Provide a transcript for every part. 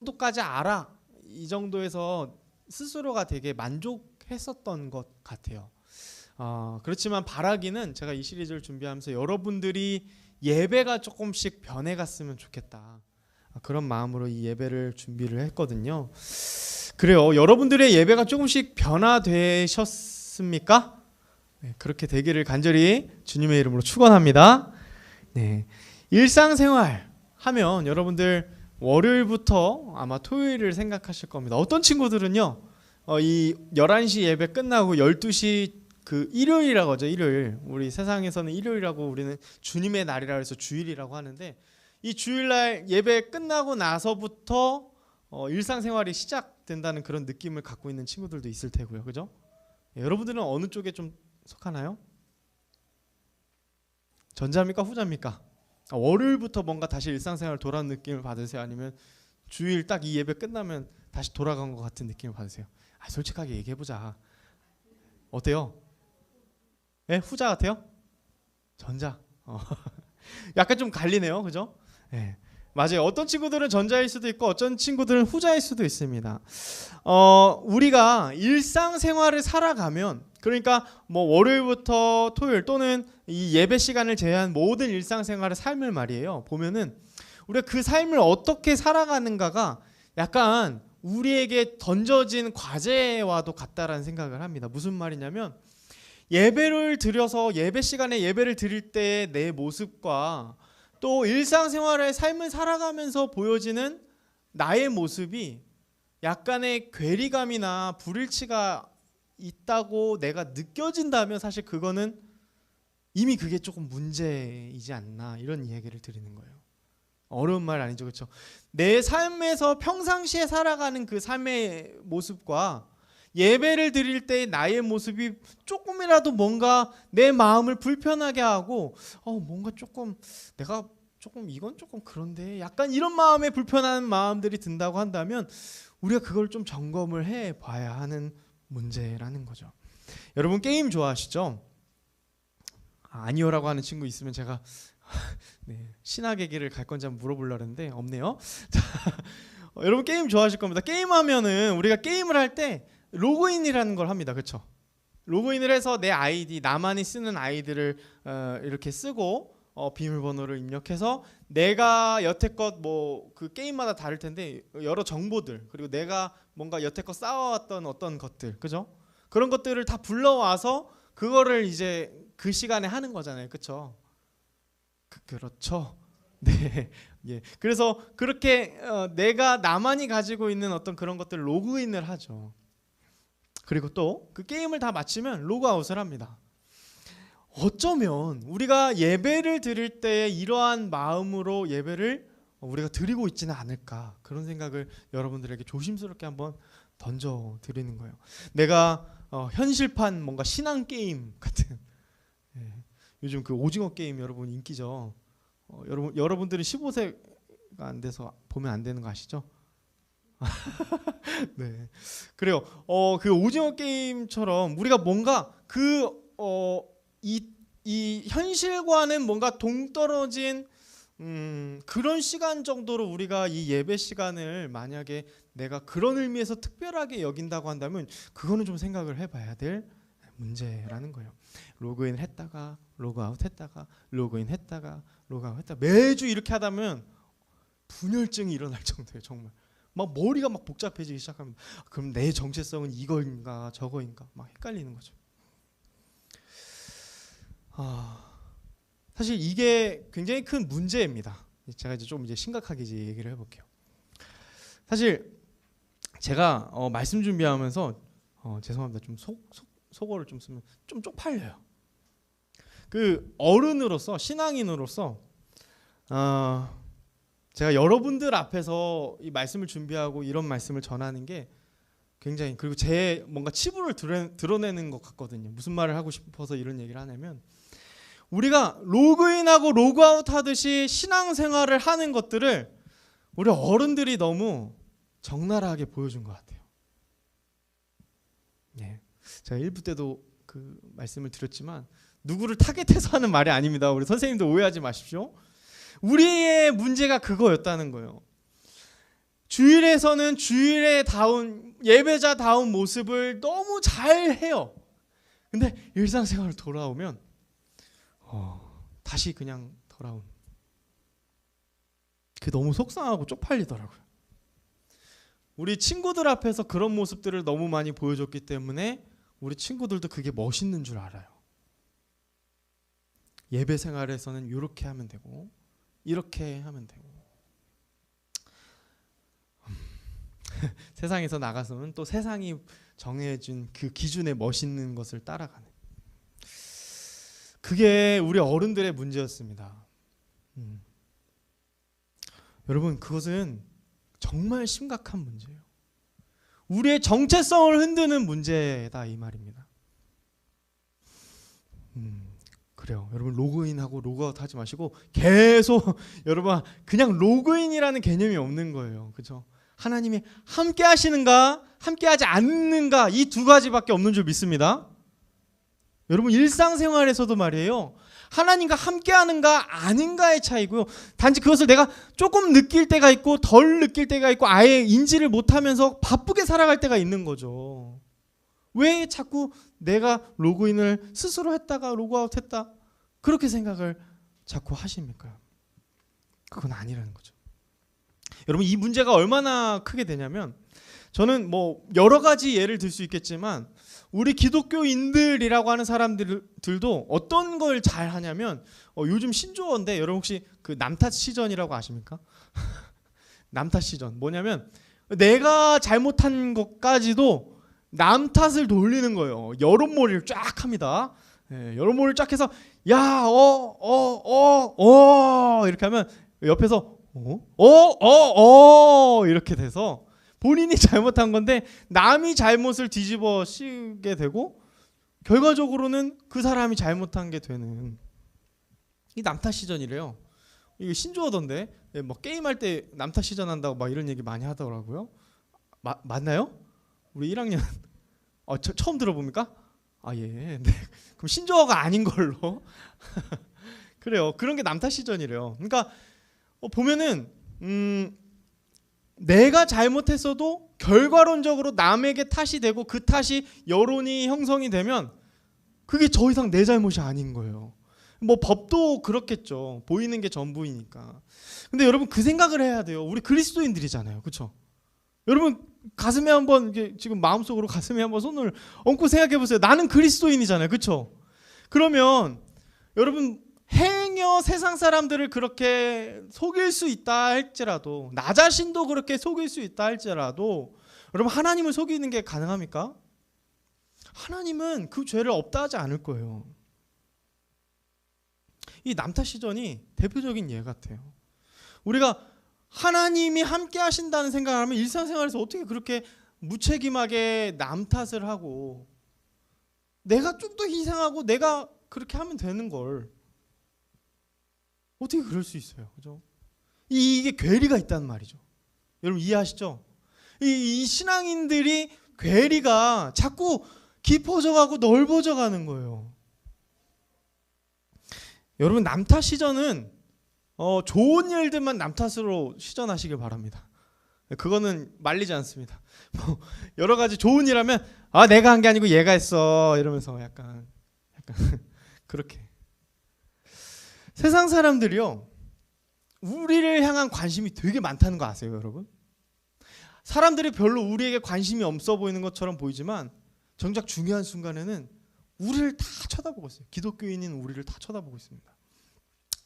정도까지 알아. 이 정도에서 스스로가 되게 만족했었던 것 같아요. 그렇지만 바라기는 제가 이 시리즈를 준비하면서 여러분들이 예배가 조금씩 변해갔으면 좋겠다. 그런 마음으로 이 예배를 준비를 했거든요. 그래요. 여러분들의 예배가 조금씩 변화되셨습니까? 네, 그렇게 되기를 간절히 주님의 이름으로 축원합니다. 네, 일상생활 하면 여러분들 월요일부터 아마 토요일을 생각하실 겁니다. 어떤 친구들은요, 이 11시 예배 끝나고 12시 그 일요일이라고 하죠. 일요일. 우리 세상에서는 일요일이라고, 우리는 주님의 날이라 해서 주일이라고 하는데, 이 주일날 예배 끝나고 나서부터 일상생활이 시작된다는 그런 느낌을 갖고 있는 친구들도 있을 테고요. 그죠? 여러분들은 어느 쪽에 좀 속하나요? 전자입니까? 후자입니까? 월요일부터 뭔가 다시 일상생활 돌아온 느낌을 받으세요? 아니면 주일 딱 이 예배 끝나면 다시 돌아간 것 같은 느낌을 받으세요? 솔직하게 얘기해보자. 어때요? 네? 후자 같아요? 전자. 약간 좀 갈리네요. 그죠? 네. 맞아요. 어떤 친구들은 전자일 수도 있고 어떤 친구들은 후자일 수도 있습니다. 우리가 일상생활을 살아가면, 그러니까 뭐 월요일부터 토요일 또는 이 예배 시간을 제외한 모든 일상생활의 삶을 말이에요. 보면은 우리가 그 삶을 어떻게 살아가는가가 약간 우리에게 던져진 과제와도 같다라는 생각을 합니다. 무슨 말이냐면, 예배를 드려서 예배 시간에 예배를 드릴 때의 내 모습과 또 일상생활의 삶을 살아가면서 보여지는 나의 모습이 약간의 괴리감이나 불일치가 있다고 내가 느껴진다면, 사실 그거는 이미 그게 조금 문제이지 않나, 이런 이야기를 드리는 거예요. 어려운 말 아니죠, 그렇죠? 내 삶에서 평상시에 살아가는 그 삶의 모습과 예배를 드릴 때 나의 모습이 조금이라도 뭔가 내 마음을 불편하게 하고, 뭔가 조금 내가 조금 이건 조금 그런데, 약간 이런 마음에 불편한 마음들이 든다고 한다면 우리가 그걸 좀 점검을 해 봐야 하는 문제라는 거죠. 여러분 게임 좋아하시죠? 아니요라고 하는 친구 있으면 제가 네, 신학의 길을 갈 건지 한번 물어보려고 했는데 없네요. 여러분 게임 좋아하실 겁니다. 게임하면은 우리가 게임을 할 때 로그인이라는 걸 합니다. 그렇죠? 로그인을 해서 내 아이디, 나만이 쓰는 아이디를 이렇게 쓰고 비밀번호를 입력해서 내가 여태껏 뭐 그 게임마다 다를 텐데 여러 정보들, 그리고 내가 뭔가 여태껏 쌓아왔던 어떤 것들, 그죠? 그런 것들을 다 불러와서 그거를 이제 그 시간에 하는 거잖아요. 그렇죠? 그렇죠. 네. 예. 그래서 그렇게 내가 나만이 가지고 있는 어떤 그런 것들을 로그인을 하죠. 그리고 또 그 게임을 다 마치면 로그아웃을 합니다. 어쩌면 우리가 예배를 드릴 때 이러한 마음으로 예배를 우리가 드리고 있지는 않을까, 그런 생각을 여러분들에게 조심스럽게 한번 던져 드리는 거예요. 내가 현실판 뭔가 신앙 게임 같은, 요즘 그 오징어 게임 여러분 인기죠. 여러분들은 15세가 안 돼서 보면 안 되는 거 아시죠? 네, 그래요. 그 오징어 게임처럼 우리가 뭔가 이 현실과는 뭔가 동떨어진 그런 시간 정도로 우리가 이 예배 시간을 만약에 내가 그런 의미에서 특별하게 여긴다고 한다면 그거는 좀 생각을 해봐야 될 문제라는 거예요. 로그인 했다가 로그아웃 했다가 로그인 했다가 로그아웃 했다가 매주 이렇게 하다면 분열증이 일어날 정도예요. 정말 막 머리가 막 복잡해지기 시작합니다. 그럼 내 정체성은 이거인가 저거인가 막 헷갈리는 거죠. 사실 이게 굉장히 큰 문제입니다. 제가 이제 좀 심각하게 얘기를 해볼게요. 사실 제가 말씀 준비하면서 죄송합니다. 좀 속어를 좀 쓰면 좀 쪽팔려요. 그 어른으로서, 신앙인으로서 제가 여러분들 앞에서 이 말씀을 준비하고 이런 말씀을 전하는 게 굉장히, 그리고 제 뭔가 치부를 드러내는 것 같거든요. 무슨 말을 하고 싶어서 이런 얘기를 하냐면, 우리가 로그인하고 로그아웃 하듯이 신앙생활을 하는 것들을 우리 어른들이 너무 적나라하게 보여준 것 같아요. 네. 제가 1부 때도 그 말씀을 드렸지만 누구를 타겟해서 하는 말이 아닙니다. 우리 선생님도 오해하지 마십시오. 우리의 문제가 그거였다는 거예요. 주일에서는 주일에다운 예배자다운 모습을 너무 잘 해요. 근데 일상생활로 돌아오면 다시 그냥 돌아온. 그게 너무 속상하고 쪽팔리더라고요. 우리 친구들 앞에서 그런 모습들을 너무 많이 보여줬기 때문에 우리 친구들도 그게 멋있는 줄 알아요. 예배 생활에서는 이렇게 하면 되고 이렇게 하면 되고 세상에서 나가서는 또 세상이 정해준 그 기준에 멋있는 것을 따라가는, 그게 우리 어른들의 문제였습니다. 여러분, 그것은 정말 심각한 문제예요. 우리의 정체성을 흔드는 문제다 이 말입니다. 그래요. 여러분, 로그인하고 로그아웃 하지 마시고 계속 여러분 그냥 로그인이라는 개념이 없는 거예요. 그렇죠? 하나님이 함께 하시는가 함께 하지 않는가 이 두 가지밖에 없는 줄 믿습니다. 여러분, 일상생활에서도 말이에요. 하나님과 함께 하는가 아닌가의 차이고요. 단지 그것을 내가 조금 느낄 때가 있고 덜 느낄 때가 있고 아예 인지를 못하면서 바쁘게 살아갈 때가 있는 거죠. 왜 자꾸 내가 로그인을 스스로 했다가 로그아웃 했다 그렇게 생각을 자꾸 하십니까? 그건 아니라는 거죠. 여러분, 이 문제가 얼마나 크게 되냐면, 저는 뭐 여러 가지 예를 들 수 있겠지만 우리 기독교인들이라고 하는 사람들도 어떤 걸 잘 하냐면, 요즘 신조어인데 여러분 혹시 그 남탓 시전이라고 아십니까? 남탓 시전 뭐냐면 내가 잘못한 것까지도 남 탓을 돌리는 거예요. 여론몰이를 쫙 합니다. 여론몰이를 쫙 해서 야, 이렇게 하면 옆에서 이렇게 돼서 본인이 잘못한 건데 남이 잘못을 뒤집어 씌우게 되고 결과적으로는 그 사람이 잘못한 게 되는, 이 남탓 시전이래요. 이게 신조어던데 뭐 게임할 때 남탓 시전 한다고 막 이런 얘기 많이 하더라고요. 맞나요? 우리 1학년 처음 들어봅니까? 아, 예. 네. 그럼 신조어가 아닌 걸로. 그래요. 그런 게 남탓 시전이래요. 그러니까 보면은 내가 잘못했어도 결과론적으로 남에게 탓이 되고 그 탓이 여론이 형성이 되면 그게 더 이상 내 잘못이 아닌 거예요. 뭐 법도 그렇겠죠. 보이는 게 전부이니까. 근데 여러분, 그 생각을 해야 돼요. 우리 그리스도인들이잖아요. 그렇죠? 여러분, 가슴에 한번 지금 마음속으로 가슴에 한번 손을 얹고 생각해 보세요. 나는 그리스도인이잖아요. 그렇죠? 그러면 여러분, 행여 세상 사람들을 그렇게 속일 수 있다 할지라도, 나 자신도 그렇게 속일 수 있다 할지라도, 여러분, 하나님을 속이는 게 가능합니까? 하나님은 그 죄를 없다 하지 않을 거예요. 이 남탓 시전이 대표적인 예 같아요. 우리가 하나님이 함께 하신다는 생각을 하면 일상생활에서 어떻게 그렇게 무책임하게 남 탓을 하고 내가 좀 더 희생하고 내가 그렇게 하면 되는 걸 어떻게 그럴 수 있어요? 그죠? 이게 괴리가 있다는 말이죠. 여러분, 이해하시죠? 이 신앙인들이 괴리가 자꾸 깊어져 가고 넓어져 가는 거예요. 여러분, 남탓 시전은 좋은 일들만 남탓으로 시전하시길 바랍니다. 그거는 말리지 않습니다. 뭐 여러 가지 좋은 일 하면 내가 한 게 아니고 얘가 했어 이러면서 약간 그렇게. 세상 사람들이요, 우리를 향한 관심이 되게 많다는 거 아세요, 여러분? 사람들이 별로 우리에게 관심이 없어 보이는 것처럼 보이지만 정작 중요한 순간에는 우리를 다 쳐다보고 있어요. 기독교인인 우리를 다 쳐다보고 있습니다.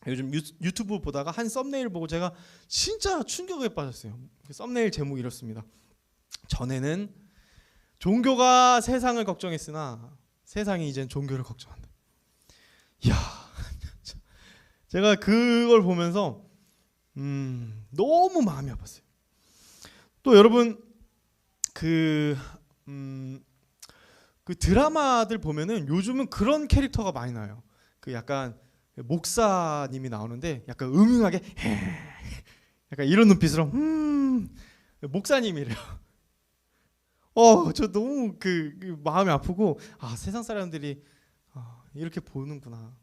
요즘 유튜브 보다가 한 썸네일 보고 제가 진짜 충격에 빠졌어요. 썸네일 제목이 이렇습니다. 전에는 종교가 세상을 걱정했으나 세상이 이젠 종교를 걱정한다. 이야, 제가 그걸 보면서 너무 마음이 아팠어요. 또 여러분, 그 드라마들 보면은 요즘은 그런 캐릭터가 많이 나와요. 그 약간 목사님이 나오는데 약간 음흉하게 약간 이런 눈빛으로 목사님이래요. 저 너무 그 마음이 아프고, 세상 사람들이 이렇게 보는구나.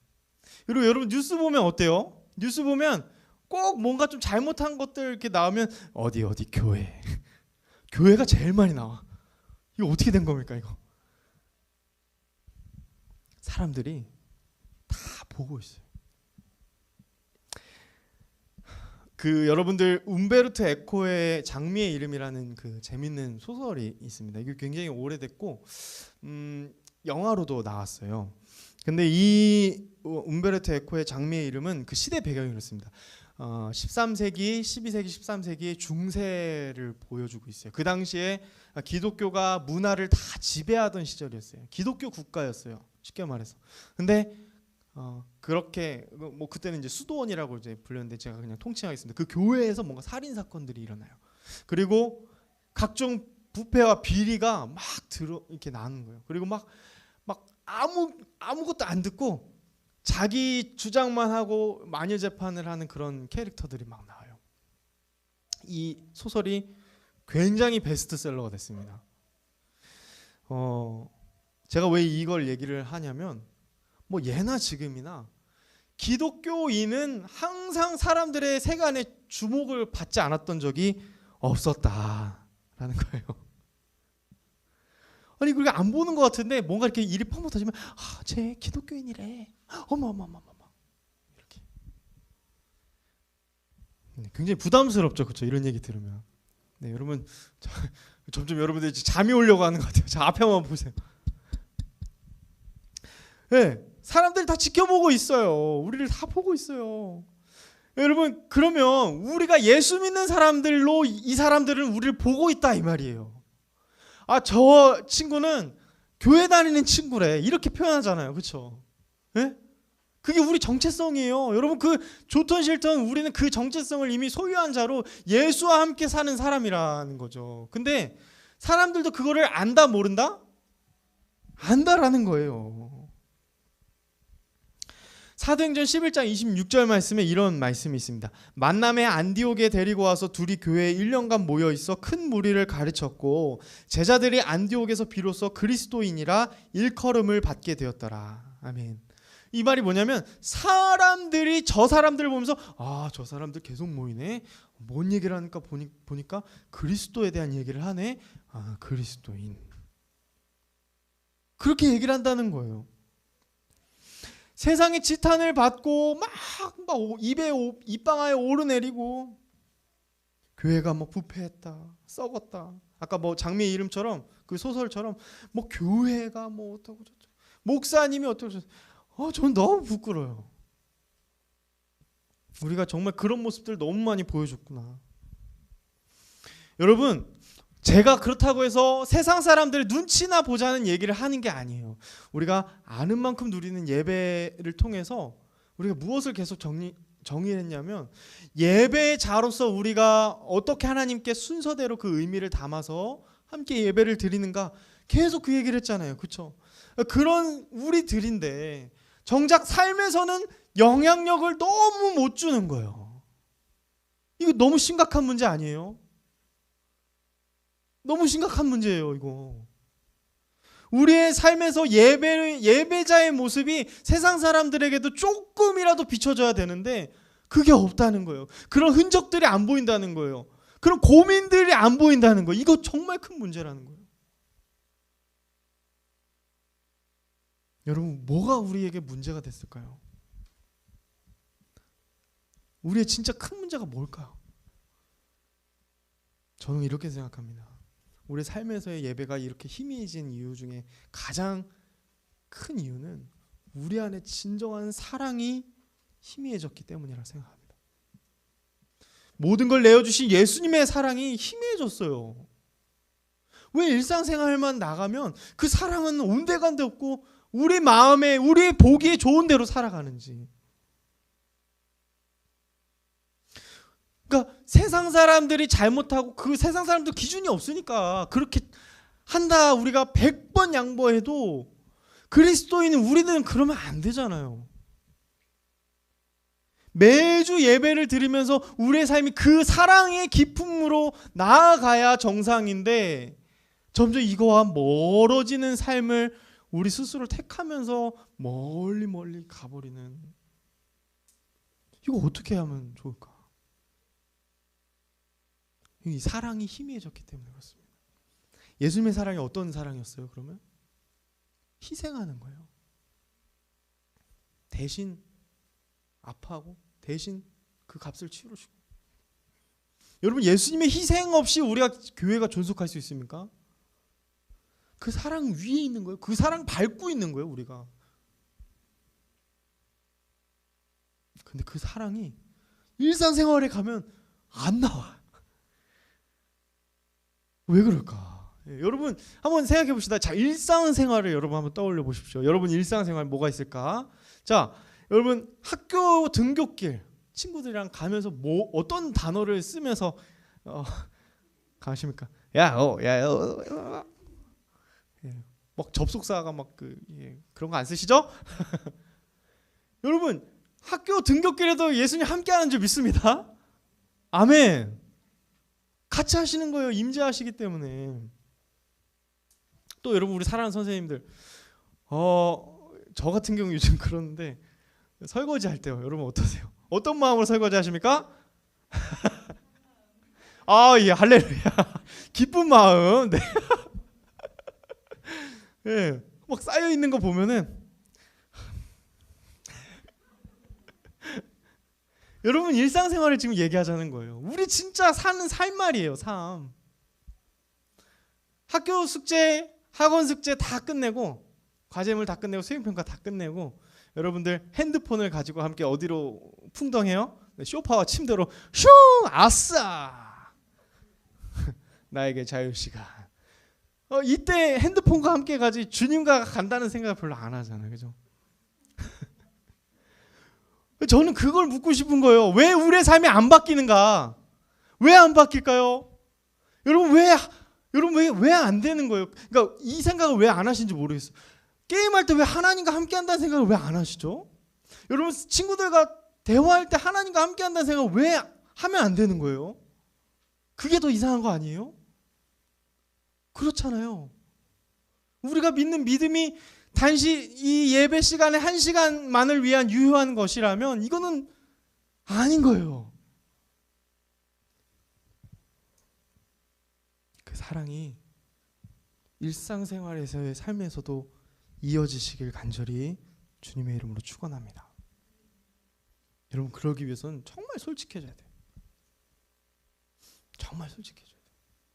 그리고 여러분, 뉴스 보면 어때요? 뉴스 보면 꼭 뭔가 좀 잘못한 것들 이렇게 나오면 어디 교회 교회가 제일 많이 나와. 이거 어떻게 된 겁니까 이거? 사람들이 다 보고 있어요. 그 여러분들 움베르토 에코의 장미의 이름이라는 그 재밌는 소설이 있습니다. 이게 굉장히 오래됐고 영화로도 나왔어요. 근데 이 움베르토 에코의 장미의 이름은 그 시대 배경이 그렇습니다. 13세기, 12세기, 13세기의 중세를 보여주고 있어요. 그 당시에 기독교가 문화를 다 지배하던 시절이었어요. 기독교 국가였어요. 쉽게 말해서. 근데 그렇게 뭐 그때는 이제 수도원이라고 이제 불렸는데 제가 그냥 통칭하겠습니다. 그 교회에서 뭔가 살인 사건들이 일어나요. 그리고 각종 부패와 비리가 막 이렇게 나는 거예요. 그리고 막 아무것도 안 듣고 자기 주장만 하고 마녀 재판을 하는 그런 캐릭터들이 막 나와요. 이 소설이 굉장히 베스트셀러가 됐습니다. 제가 왜 이걸 얘기를 하냐면 뭐 예나 지금이나 기독교인은 항상 사람들의 세간의 주목을 받지 않았던 적이 없었다라는 거예요. 아니 그게 안 보는 것 같은데 뭔가 이렇게 일이 펑펑 터지면 쟤 기독교인이래. 어머 이렇게 굉장히 부담스럽죠, 그렇죠? 이런 얘기 들으면. 네, 여러분 점점 여러분들이 잠이 오려고 하는 것 같아요. 자 앞에 한번 보세요. 네, 사람들이 다 지켜보고 있어요. 우리를 다 보고 있어요. 여러분 그러면 우리가 예수 믿는 사람들로 이 사람들은 우리를 보고 있다 이 말이에요. 저 친구는 교회 다니는 친구래 이렇게 표현하잖아요. 그렇죠? 네? 그게 우리 정체성이에요. 여러분 그 좋든 싫든 우리는 그 정체성을 이미 소유한 자로 예수와 함께 사는 사람이라는 거죠. 근데 사람들도 그거를 안다 모른다? 안다라는 거예요. 사도행전 11장 26절 말씀에 이런 말씀이 있습니다. 만남에 안디옥에 데리고 와서 둘이 교회에 1년간 모여 있어 큰 무리를 가르쳤고 제자들이 안디옥에서 비로소 그리스도인이라 일컬음을 받게 되었더라. 아멘. 이 말이 뭐냐면 사람들이 저 사람들을 보면서 저 사람들 계속 모이네. 뭔 얘기를 하니까 보니까 그리스도에 대한 얘기를 하네. 그리스도인. 그렇게 얘기를 한다는 거예요. 세상의 지탄을 받고 막 입에 입방아에 오르내리고 교회가 뭐 부패했다, 썩었다. 아까 뭐 장미의 이름처럼 그 소설처럼 뭐 교회가 뭐 어떻고 저쩌고 목사님이 어떻고 저쩌고 저는 너무 부끄러워요. 우리가 정말 그런 모습들 너무 많이 보여줬구나. 여러분 제가 그렇다고 해서 세상 사람들의 눈치나 보자는 얘기를 하는 게 아니에요. 우리가 아는 만큼 누리는 예배를 통해서 우리가 무엇을 계속 정의했냐면 예배의 자로서 우리가 어떻게 하나님께 순서대로 그 의미를 담아서 함께 예배를 드리는가 계속 그 얘기를 했잖아요. 그렇죠? 그런 우리들인데 정작 삶에서는 영향력을 너무 못 주는 거예요. 이거 너무 심각한 문제 아니에요? 너무 심각한 문제예요, 이거. 우리의 삶에서 예배자의 모습이 세상 사람들에게도 조금이라도 비춰져야 되는데 그게 없다는 거예요. 그런 흔적들이 안 보인다는 거예요. 그런 고민들이 안 보인다는 거예요. 이거 정말 큰 문제라는 거예요. 여러분, 뭐가 우리에게 문제가 됐을까요? 우리의 진짜 큰 문제가 뭘까요? 저는 이렇게 생각합니다. 우리 삶에서의 예배가 이렇게 희미해진 이유 중에 가장 큰 이유는 우리 안에 진정한 사랑이 희미해졌기 때문이라고 생각합니다. 모든 걸 내어주신 예수님의 사랑이 희미해졌어요. 왜 일상생활만 나가면 그 사랑은 온데간데 없고 우리 마음에 우리의 보기에 좋은 대로 살아가는지. 그러니까 세상 사람들이 잘못하고 그 세상 사람들 기준이 없으니까 그렇게 한다 우리가 100번 양보해도 그리스도인은 우리는 그러면 안 되잖아요. 매주 예배를 드리면서 우리의 삶이 그 사랑의 기쁨으로 나아가야 정상인데 점점 이거와 멀어지는 삶을 우리 스스로 택하면서 멀리 가버리는 이거 어떻게 하면 좋을까? 이 사랑이 희미해졌기 때문에 그렇습니다. 예수님의 사랑이 어떤 사랑이었어요? 그러면 희생하는 거예요. 대신 아파하고 대신 그 값을 치르시고. 여러분, 예수님의 희생 없이 우리가 교회가 존속할 수 있습니까? 그 사랑 위에 있는 거예요. 그 사랑 밟고 있는 거예요, 우리가. 근데 그 사랑이 일상생활에 가면 안 나와. 왜 그럴까? 여러분 한번 생각해 봅시다. 자, 일상생활을 여러분 한번 떠올려 보십시오. 여러분 일상생활 뭐가 있을까? 자, 여러분 학교 등굣길 친구들이랑 가면서 뭐 어떤 단어를 쓰면서 가십니까? 막 접속사가 막 그런 거 안 쓰시죠? 여러분 학교 등굣길에도 예수님 함께하는 줄 믿습니다. 아멘. 같이 하시는 거예요. 임재하시기 때문에. 또 여러분 우리 사랑하는 선생님들, 저 같은 경우 요즘 그러는데 설거지 할 때요. 여러분 어떠세요? 어떤 마음으로 설거지 하십니까? 예, 할렐루야. 기쁜 마음. 네. 예, 막 쌓여 있는 거 보면은 여러분 일상생활을 지금 얘기하자는 거예요. 우리 진짜 사는 삶 말이에요. 삶. 학교 숙제, 학원 숙제 다 끝내고 과제물 다 끝내고 수행평가 다 끝내고 여러분들 핸드폰을 가지고 함께 어디로 풍덩해요? 소파와 침대로 슝! 아싸! 나에게 자유시간. 이때 핸드폰과 함께 가지 주님과 간다는 생각 별로 안 하잖아요. 그죠? 저는 그걸 묻고 싶은 거예요. 왜 우리의 삶이 안 바뀌는가? 왜 안 바뀔까요? 여러분 왜 안 되는 거예요? 그러니까 이 생각을 왜 안 하시는지 모르겠어요. 게임할 때 왜 하나님과 함께 한다는 생각을 왜 안 하시죠? 여러분 친구들과 대화할 때 하나님과 함께 한다는 생각을 왜 하면 안 되는 거예요? 그게 더 이상한 거 아니에요? 그렇잖아요. 우리가 믿는 믿음이 단지 이 예배 시간에 1시간만을 위한 유효한 것이라면 이거는 아닌 거예요. 그 사랑이 일상생활에서의 삶에서도 이어지시길 간절히 주님의 이름으로 축원합니다. 여러분 그러기 위해서는 정말 솔직해져야 돼요. 정말 솔직해져야 돼요.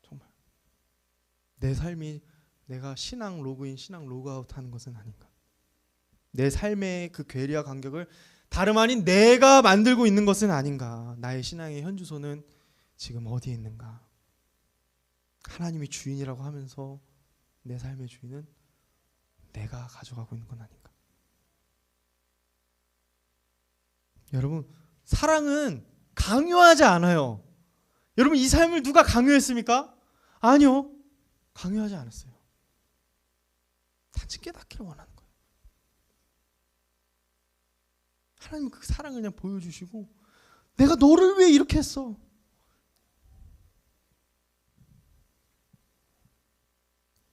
정말 내 삶이 내가 신앙 로그인, 신앙 로그아웃 하는 것은 아닌가. 내 삶의 그 괴리와 간격을 다름 아닌 내가 만들고 있는 것은 아닌가. 나의 신앙의 현주소는 지금 어디에 있는가. 하나님이 주인이라고 하면서 내 삶의 주인은 내가 가져가고 있는 건 아닌가. 여러분 사랑은 강요하지 않아요. 여러분 이 삶을 누가 강요했습니까? 아니요. 강요하지 않았어요. 단지 깨닫기를 원하는 거예요. 하나님은 그 사랑을 그냥 보여주시고 내가 너를 위해 이렇게 했어.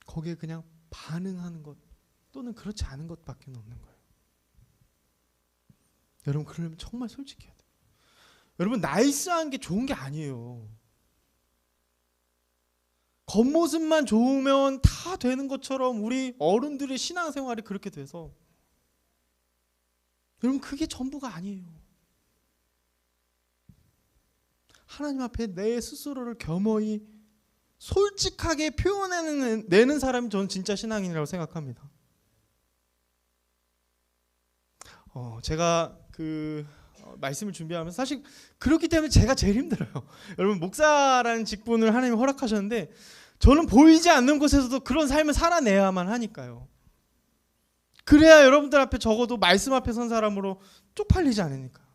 거기에 그냥 반응하는 것 또는 그렇지 않은 것밖에 없는 거예요. 여러분 그러려면 정말 솔직해야 돼요. 여러분 나이스한 게 좋은 게 아니에요. 겉모습만 좋으면 다 되는 것처럼 우리 어른들의 신앙생활이 그렇게 돼서 여러분 그게 전부가 아니에요. 하나님 앞에 내 스스로를 겸허히 솔직하게 표현해내는 사람이 저는 진짜 신앙인이라고 생각합니다. 제가 말씀을 준비하면서 사실 그렇기 때문에 제가 제일 힘들어요. 여러분 목사라는 직분을 하나님이 허락하셨는데 저는 보이지 않는 곳에서도 그런 삶을 살아내야만 하니까요. 그래야 여러분들 앞에 적어도 말씀 앞에 선 사람으로 쪽팔리지 않으니까.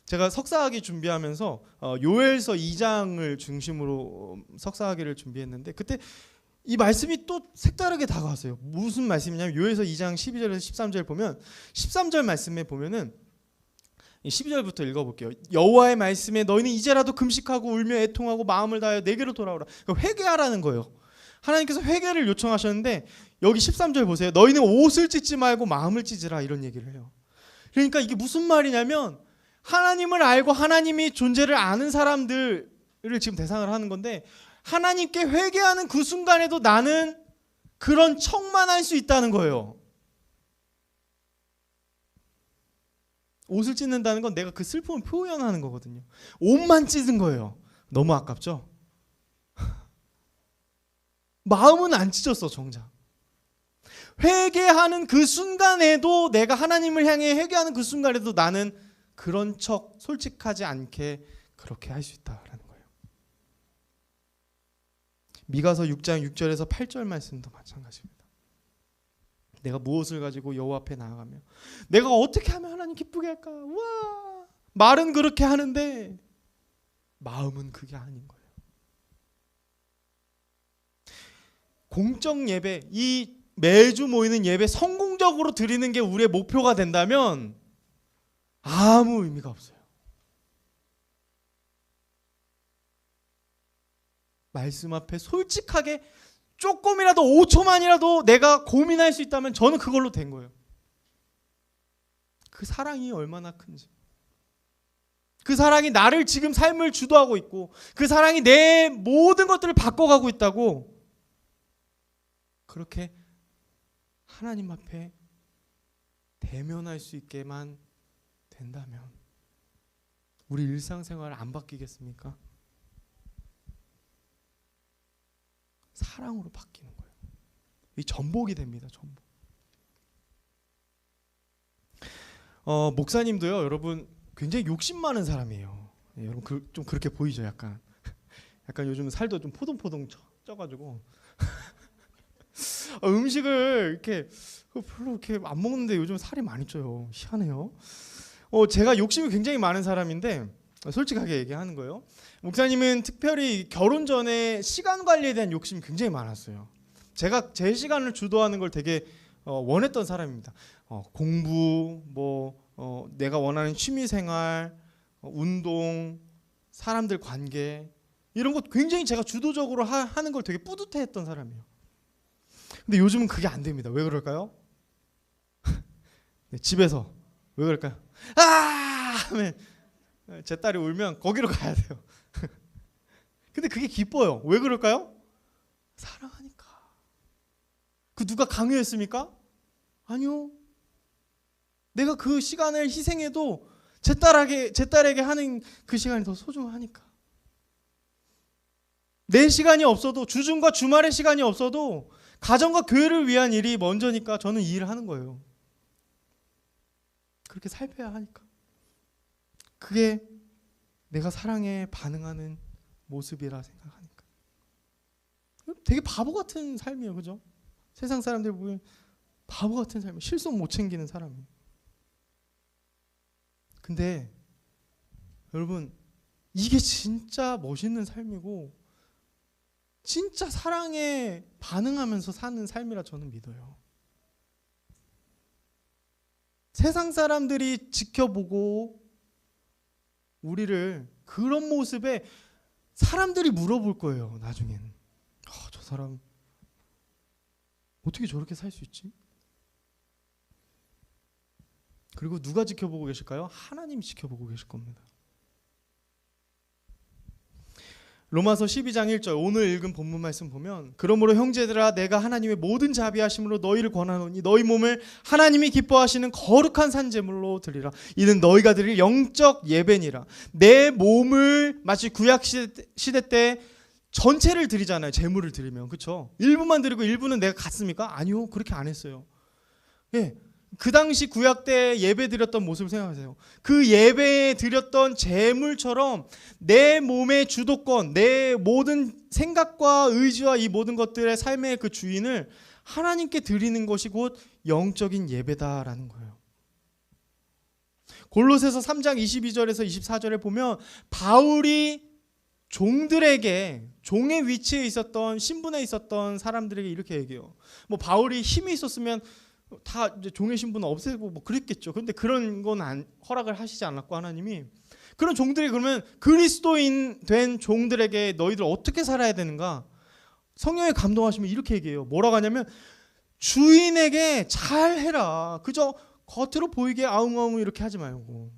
제가 석사학위 준비하면서 요엘서 2장을 중심으로 석사학위를 준비했는데 그때 이 말씀이 또 색다르게 다가왔어요. 무슨 말씀이냐면 요엘서 2장 12절에서 13절 보면 13절 말씀에 보면은 12절부터 읽어볼게요. 여호와의 말씀에 너희는 이제라도 금식하고 울며 애통하고 마음을 다하여 내게로 돌아오라. 그러니까 회개하라는 거예요. 하나님께서 회개를 요청하셨는데 여기 13절 보세요. 너희는 옷을 찢지 말고 마음을 찢으라 이런 얘기를 해요. 그러니까 이게 무슨 말이냐면 하나님을 알고 하나님이 존재를 아는 사람들 지금 대상을 하는 건데, 하나님께 회개하는 그 순간에도 나는 그런 척만 할 수 있다는 거예요. 옷을 찢는다는 건 내가 그 슬픔을 표현하는 거거든요. 옷만 찢은 거예요. 너무 아깝죠? 마음은 안 찢었어, 정작. 회개하는 그 순간에도, 내가 하나님을 향해 회개하는 그 순간에도 나는 그런 척 솔직하지 않게 그렇게 할 수 있다라는 거예요. 미가서 6장 6절에서 8절 말씀도 마찬가지입니다. 내가 무엇을 가지고 여호와 앞에 나아가며 내가 어떻게 하면 하나님 기쁘게 할까? 와, 말은 그렇게 하는데 마음은 그게 아닌 거예요. 공적 예배, 이 매주 모이는 예배 성공적으로 드리는 게 우리의 목표가 된다면 아무 의미가 없어요. 말씀 앞에 솔직하게 조금이라도 5초만이라도 내가 고민할 수 있다면 저는 그걸로 된 거예요. 그 사랑이 얼마나 큰지, 그 사랑이 나를 지금 삶을 주도하고 있고, 그 사랑이 내 모든 것들을 바꿔가고 있다고, 그렇게 하나님 앞에 대면할 수 있게만 된다면 우리 일상생활 안 바뀌겠습니까? 사랑으로 바뀌는 거예요. 이 전복이 됩니다. 전복. 목사님도요, 여러분 굉장히 욕심 많은 사람이에요. 예, 여러분 좀 그렇게 보이죠, 약간. 약간 요즘 살도 좀 포동포동 쪄가지고 음식을 이렇게 별로 이렇게 안 먹는데 요즘 살이 많이 쪄요. 희한해요. 제가 욕심이 굉장히 많은 사람인데 솔직하게 얘기하는 거예요. 목사님은 특별히 결혼 전에 시간 관리에 대한 욕심이 굉장히 많았어요. 제가 제 시간을 주도하는 걸 되게 원했던 사람입니다. 공부, 내가 원하는 취미생활, 운동, 사람들 관계, 이런 것 굉장히 제가 주도적으로 하는 걸 되게 뿌듯해했던 사람이에요. 근데 요즘은 그게 안 됩니다. 왜 그럴까요? 네, 집에서 왜 그럴까요? 하면 제 딸이 울면 거기로 가야 돼요. 근데 그게 기뻐요. 왜 그럴까요? 사랑하니까. 그 누가 강요했습니까? 아니요. 내가 그 시간을 희생해도 제 딸에게 하는 그 시간이 더 소중하니까. 내 시간이 없어도, 주중과 주말의 시간이 없어도 가정과 교회를 위한 일이 먼저니까 저는 이 일을 하는 거예요. 그렇게 살펴야 하니까. 그게 내가 사랑에 반응하는 모습이라 생각하니까. 되게 바보 같은 삶이에요, 그죠? 세상 사람들 보면 바보 같은 삶이에요. 실속 못 챙기는 사람이에요. 근데 여러분, 이게 진짜 멋있는 삶이고 진짜 사랑에 반응하면서 사는 삶이라 저는 믿어요. 세상 사람들이 지켜보고 우리를 그런 모습에 사람들이 물어볼 거예요. 나중에는 저 사람 어떻게 저렇게 살 수 있지? 그리고 누가 지켜보고 계실까요? 하나님이 지켜보고 계실 겁니다. 로마서 12장 1절, 오늘 읽은 본문 말씀 보면, 그러므로 형제들아 내가 하나님의 모든 자비하심으로 너희를 권하노니 너희 몸을 하나님이 기뻐하시는 거룩한 산 제물로 드리라. 이는 너희가 드릴 영적 예배니라. 내 몸을 마치 구약 시대 때 전체를 드리잖아요. 제물을 드리면, 그렇죠? 일부만 드리고 일부는 내가 갔습니까? 아니요, 그렇게 안 했어요. 예. 그 당시 구약 때 예배 드렸던 모습을 생각하세요. 그 예배에 드렸던 제물처럼 내 몸의 주도권, 내 모든 생각과 의지와 이 모든 것들의 삶의 그 주인을 하나님께 드리는 것이 곧 영적인 예배다라는 거예요. 골로새서 3장 22절에서 24절에 보면 바울이 종들에게, 종의 위치에 있었던, 신분에 있었던 사람들에게 이렇게 얘기해요. 바울이 힘이 있었으면 다 이제 종의 신분은 없애고 그랬겠죠. 그런데 그런 건 허락을 하시지 않았고, 하나님이 그런 종들이, 그러면 그리스도인 된 종들에게 너희들 어떻게 살아야 되는가? 성령에 감동하시면 이렇게 얘기해요. 뭐라고 하냐면 주인에게 잘해라. 그저 겉으로 보이게 아웅아웅 이렇게 하지 말고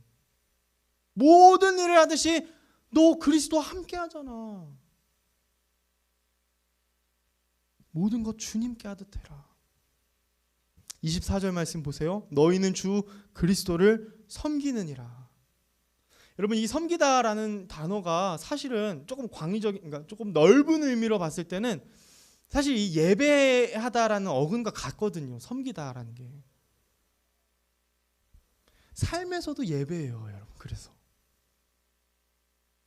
모든 일을 하듯이 너 그리스도와 함께 하잖아. 모든 것 주님께 하듯 해라. 24절 말씀 보세요. 너희는 주 그리스도를 섬기느니라. 여러분, 이 섬기다라는 단어가 사실은 조금 광의적인, 그러니까 조금 넓은 의미로 봤을 때는 사실 이 예배하다라는 어근과 같거든요. 섬기다라는 게 삶에서도 예배예요, 여러분. 그래서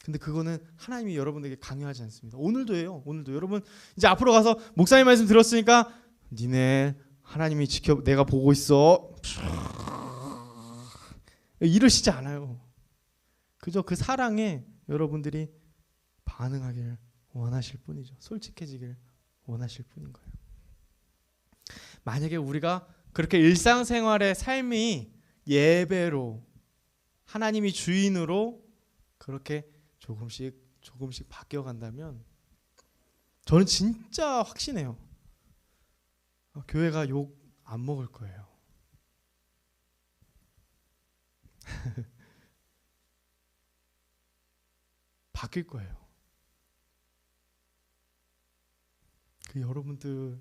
근데 그거는 하나님이 여러분에게 강요하지 않습니다. 오늘도 해요. 오늘도 여러분 이제 앞으로 가서 목사님 말씀 들었으니까 니네 하나님이 내가 보고 있어 이러시지 않아요. 그저 그 사랑에 여러분들이 반응하길 원하실 뿐이죠. 솔직해지길 원하실 뿐인 거예요. 만약에 우리가 그렇게 일상생활의 삶이 예배로 하나님이 주인으로 그렇게 조금씩 바뀌어간다면 저는 진짜 확신해요. 교회가 욕 안 먹을 거예요. 바뀔 거예요. 그 여러분들이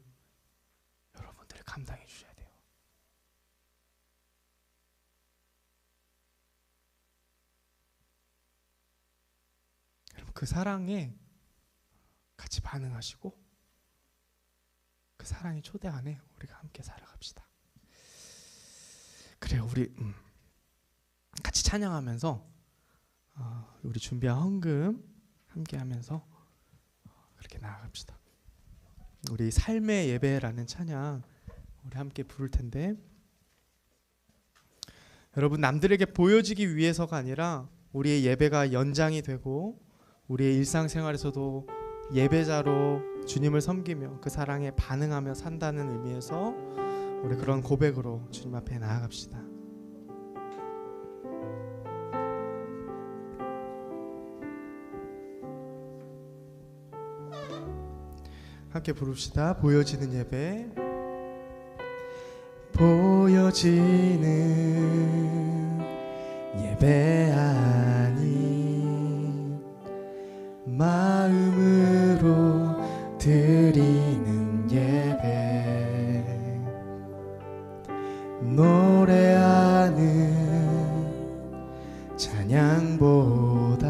감당해 주셔야 돼요. 여러분, 그 사랑에 같이 반응하시고 그 사랑의 초대 안에 우리가 함께 살아갑시다. 그래요. 우리 같이 찬양하면서 우리 준비한 헌금 함께 하면서 그렇게 나아갑시다. 우리 삶의 예배라는 찬양 우리 함께 부를 텐데, 여러분, 남들에게 보여지기 위해서가 아니라 우리의 예배가 연장이 되고 우리의 일상생활에서도 예배자로 주님을 섬기며 그 사랑에 반응하며 산다는 의미에서 우리 그런 고백으로 주님 앞에 나아갑시다. 함께 부릅시다. 보여지는 예배. 보여지는 예배 아닌 마음으로 드리는 예배, 노래하는 찬양보다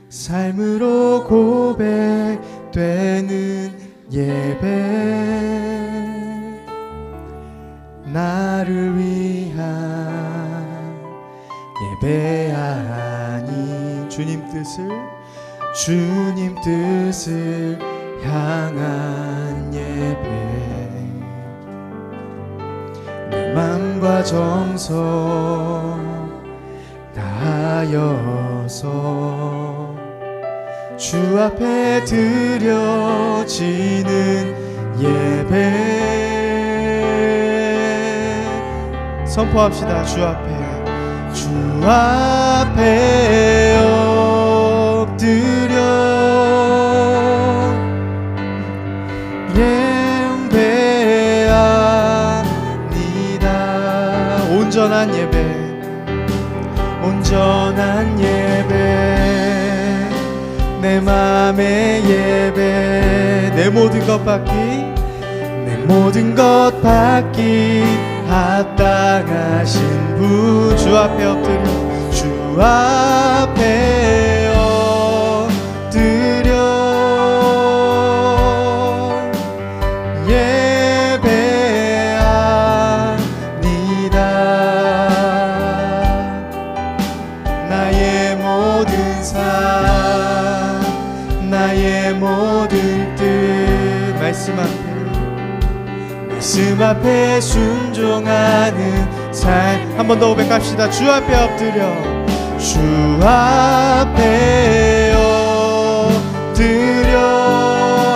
삶으로 고백되는 예배, 나를 위한 예배 아닌 주님 뜻을 향한 예배, 내 맘과 정성 다하여서 주 앞에 드려지는 예배, 선포합시다. 주 앞에 엎드려 예배합니다. 온전한 예배, 내 맘의 예배, 내 모든 것 받기 합당하신 분, 주 앞에 엎드려 예배합니다. 나의 모든 삶, 나의 모든 뜻, 말씀 앞에 순종하는 삶. 한 번 더 고백합시다. 주 앞에 엎드려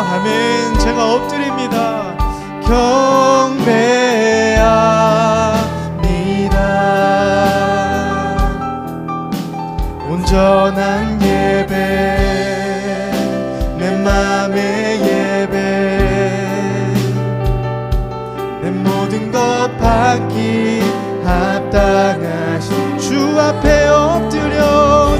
아멘. 제가 엎드립니다. 경배합니다. 온전한 예배, 내 맘의 예배, 내 모든 것 받기 합당하신 주 앞에 엎드려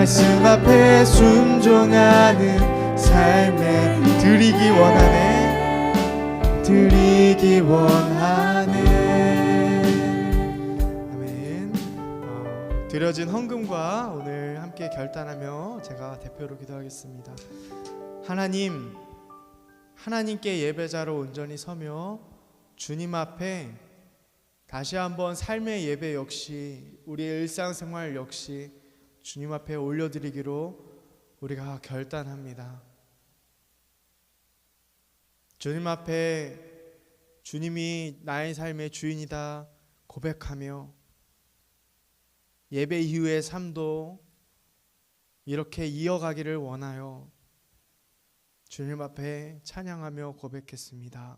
말씀 앞에 순종하는 삶에 드리기 원하네, 드리기 원하네. 아멘. 드려진 헌금과 오늘 함께 결단하며 제가 대표로 기도하겠습니다. 하나님께 예배자로 온전히 서며 주님 앞에 다시 한번 삶의 예배 역시 우리의 일상생활 역시 주님 앞에 올려드리기로 우리가 결단합니다. 주님 앞에 주님이 나의 삶의 주인이다 고백하며 예배 이후의 삶도 이렇게 이어가기를 원하여 주님 앞에 찬양하며 고백했습니다.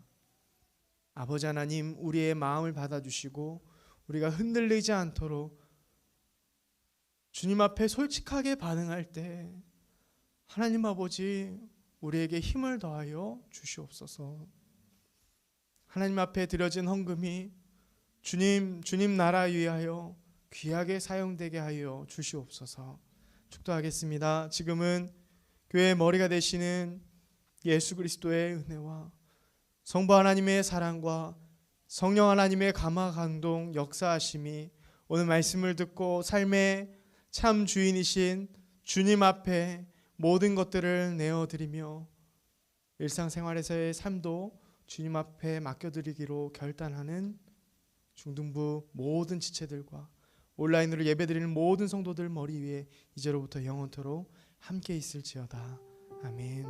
아버지 하나님, 우리의 마음을 받아주시고 우리가 흔들리지 않도록 주님 앞에 솔직하게 반응할 때 하나님 아버지 우리에게 힘을 더하여 주시옵소서. 하나님 앞에 드려진 헌금이 주님 나라 위하여 귀하게 사용되게 하여 주시옵소서. 축도하겠습니다. 지금은 교회의 머리가 되시는 예수 그리스도의 은혜와 성부 하나님의 사랑과 성령 하나님의 감화 감동 역사하심이 오늘 말씀을 듣고 삶의 참 주인이신 주님 앞에 모든 것들을 내어드리며 일상생활에서의 삶도 주님 앞에 맡겨드리기로 결단하는 중등부 모든 지체들과 온라인으로 예배드리는 모든 성도들 머리 위에 이제로부터 영원토록 함께 있을지어다. 아멘.